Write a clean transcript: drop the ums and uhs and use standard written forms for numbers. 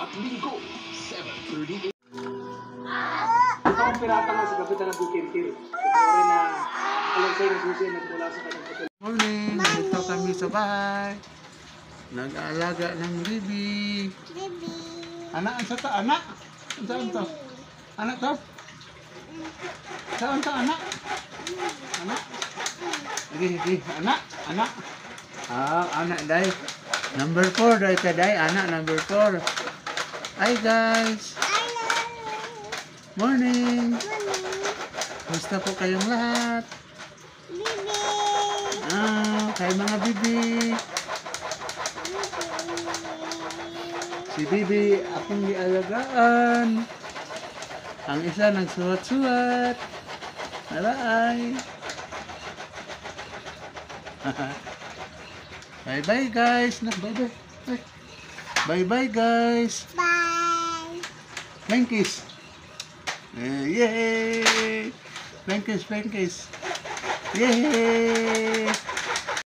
at Linggo, 7:30 Ito ang pirata nga sa gabi na bukir-kir. Sorry na alaysay na susi nagmula sa kanyang hotel. Morning! Dito kami sa bahay. Nag-aalaga ng bibi. Anak, ang sa to? Anak? Saan to? Anak to? Saan to, anak? Anak? Sige. Anak? Anak? Anak, day. Number 4, day ka, day. Anak, number 4. Hi, guys. Morning. Gusto po kayong lahat. Kayo mga bibi. Si bibi, akong gialagaan. Ang isa nagsuwat-suwat. Alay. Bye-bye guys. Bye-bye. Bye-bye guys. Bye. Plankies. Yay! Plankies. Yay!